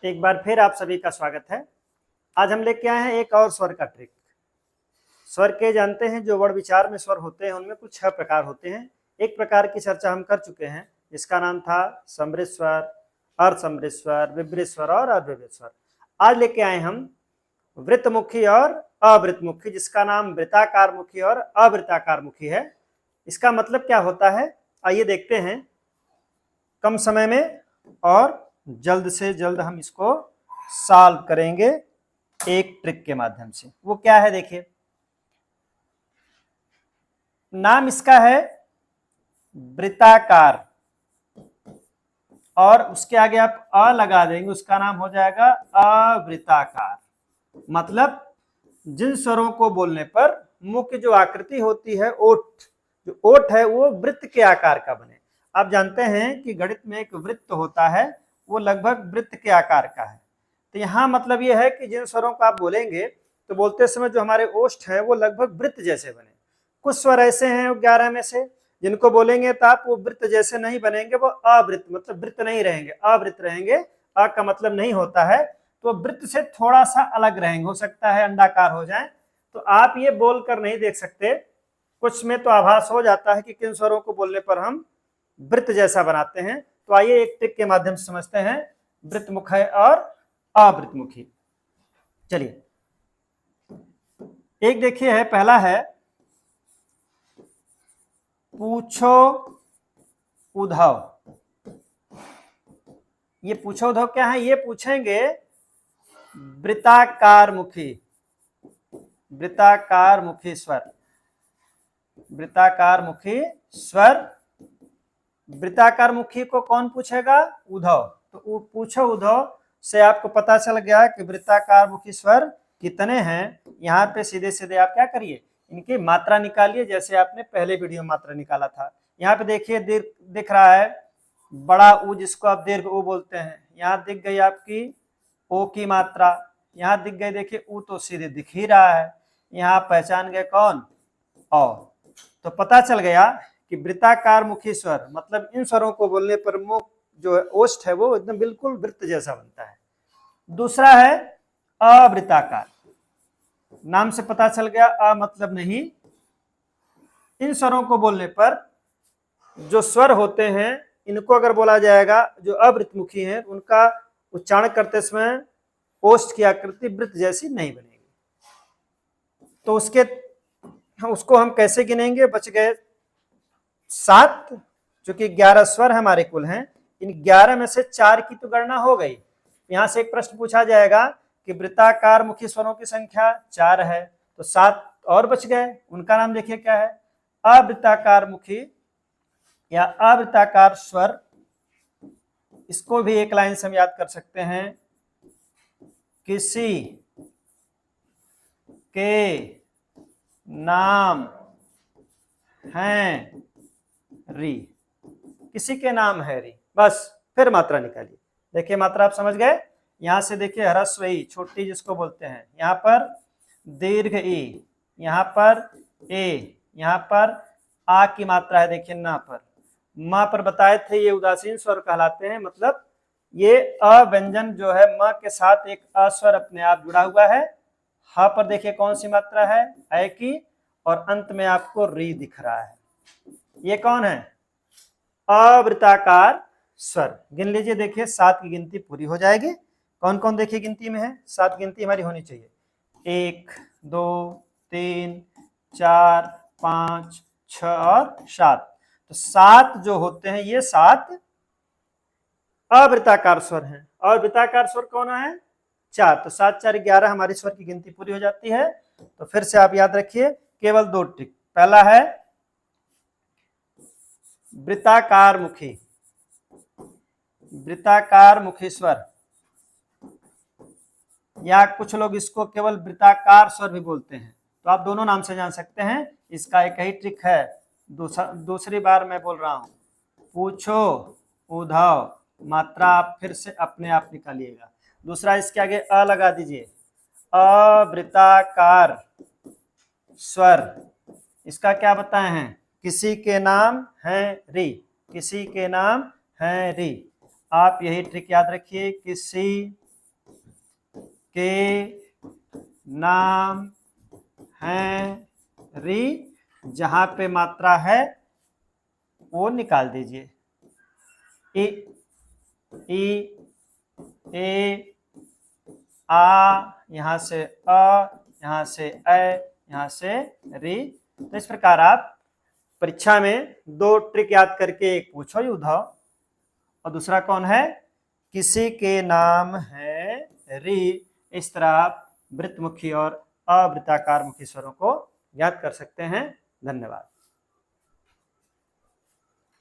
एक बार फिर आप सभी का स्वागत है। आज हम लेके आए हैं एक और स्वर का ट्रिक। स्वर के जानते हैं जो वर्ण विचार में स्वर होते हैं उनमें कुछ 6 प्रकार होते हैं। एक प्रकार की चर्चा हम कर चुके हैं जिसका नाम था समृद्ध स्वर, अर्धसमृद्ध स्वर, विभ्रित स्वर और अविभ्रित स्वर। आज लेके आए हम वृत्तमुखी और अवृत्तमुखी, जिसका नाम वृत्ताकार मुखी और अवृत्ताकार मुखी है। इसका मतलब क्या होता है, आइए देखते हैं कम समय में और जल्द से जल्द हम इसको सॉल्व करेंगे एक ट्रिक के माध्यम से। वो क्या है देखिए, नाम इसका है वृत्ताकार और उसके आगे आप अ लगा देंगे, उसका नाम हो जाएगा अवृत्ताकार। मतलब जिन स्वरों को बोलने पर मुख्य जो आकृति होती है ओठ, जो ओठ है वो वृत्त के आकार का बने। आप जानते हैं कि गणित में एक वृत्त होता है, वो लगभग वृत्त के आकार का है। तो यहाँ मतलब ये है कि जिन स्वरों को आप बोलेंगे तो बोलते समय जो हमारे ओष्ठ है वो लगभग वृत्त जैसे बने। कुछ स्वर ऐसे हैं 11 में से जिनको बोलेंगे तो आप वो वृत्त जैसे नहीं बनेंगे, वो अवृत्त मतलब वृत्त नहीं रहेंगे, अवृत्त रहेंगे। अ का मतलब नहीं होता है, तो वृत्त से थोड़ा सा अलग रहेंगे, हो सकता है अंडाकार हो जाए। तो आप ये बोलकर नहीं देख सकते, कुछ में तो आभास हो जाता है कि किन स्वरों को बोलने पर हम वृत्त जैसा बनाते हैं। तो आइए एक ट्रिक के माध्यम से समझते हैं वृत्तमुखी और अवृत्तमुखी। चलिए एक देखिए है, पहला है पूछो उद्धव। ये पूछो उद्धव क्या है, ये पूछेंगे वृत्ताकार मुखी, वृत्ताकार मुखी स्वर, वृत्ताकार मुखी स्वर। वृत्ताकार मुखी को कौन पूछेगा, उद्धव। तो पूछो उद्धव से आपको पता चल गया कि वृत्ताकार मुखी स्वर कितने हैं। यहाँ पे सीधे सीधे आप क्या करिए, इनकी मात्रा निकालिए, जैसे आपने पहले वीडियो में मात्रा निकाला था। यहाँ पे देखिए दिख रहा है बड़ा ऊ, जिसको आप दीर्घ ऊ बोलते हैं। यहाँ दिख गई आपकी ओ की मात्रा, यहाँ दिख गई देखिए ऊ तो सीधे दिख ही रहा है। यहाँ पहचान गए कौन, औ। तो पता चल गया कि वृत्ताकार मुखी स्वर मतलब इन स्वरों को बोलने पर मुख जो ओष्ठ है वो एकदम बिल्कुल वृत्त जैसा बनता है। दूसरा है अवृत्ताकार, नाम से पता चल गया अ मतलब नहीं। इन स्वरों को बोलने पर जो स्वर होते हैं इनको अगर बोला जाएगा, जो अवृत्तमुखी हैं उनका उच्चारण करते समय ओष्ठ की आकृति वृत्त जैसी नहीं बनेगी। तो उसको हम कैसे गिनेंगे, बच गए 7, जो कि 11 स्वर हमारे कुल हैं। इन 11 में से 4 की तो गणना हो गई। यहां से एक प्रश्न पूछा जाएगा कि वृत्ताकार मुखी स्वरों की संख्या 4 है, तो 7 और बच गए। उनका नाम देखिए क्या है, अवृत्ताकार मुखी या अवृत्ताकार स्वर। इसको भी एक लाइन से हम याद कर सकते हैं, किसी के नाम हैं री, किसी के नाम है री, बस। फिर मात्रा निकालिए, देखिए मात्रा आप समझ गए। यहां से देखिए ह्रस्व ई छोटी जिसको बोलते हैं, यहाँ पर दीर्घ ई, यहाँ पर ए, यहाँ पर आ की मात्रा है देखिए ना पर, मां पर बताए थे ये उदासीन स्वर कहलाते हैं। मतलब ये अ व्यंजन जो है म के साथ एक अस्वर अपने आप जुड़ा हुआ है। हा पर देखिए कौन सी मात्रा है, ऐ की, और अंत में आपको री दिख रहा है। ये कौन है, अवृत्ताकार स्वर। गिन लीजिए, देखिए 7 की गिनती पूरी हो जाएगी। कौन कौन देखिए गिनती में है, 7 गिनती हमारी होनी चाहिए, 1 2 3 4 5 6 और 7। तो 7 जो होते हैं ये 7 अवृत्ताकार स्वर हैं। और वृत्ताकार स्वर कौन है, 4। तो 7 4 11 हमारी स्वर की गिनती पूरी हो जाती है। तो फिर से आप याद रखिए केवल 2 ट्रिक। पहला है वृत्ताकार मुखी, वृत्ताकार मुखी स्वर, या कुछ लोग इसको केवल वृत्ताकार स्वर भी बोलते हैं, तो आप दोनों नाम से जान सकते हैं। इसका एक ही ट्रिक है, दूसरी बार मैं बोल रहा हूं, पूछो उद्धव, मात्रा आप फिर से अपने आप निकालिएगा। दूसरा इसके आगे अ लगा दीजिए, अवृत्ताकार स्वर। इसका क्या बताए हैं, किसी के नाम है री, किसी के नाम है री। आप यही ट्रिक याद रखिए, किसी के नाम हैं री, जहां पे मात्रा है वो निकाल दीजिए। ई ई ए आ, यहां से अ, यहां से यहां से री। तो इस प्रकार आप परीक्षा में 2 ट्रिक याद करके, एक पूछो उद्धव और दूसरा कौन है, किसी के नाम है री। इस तरह आप वृत्तमुखी और अवृत्ताकार मुखी स्वरों को याद कर सकते हैं। धन्यवाद।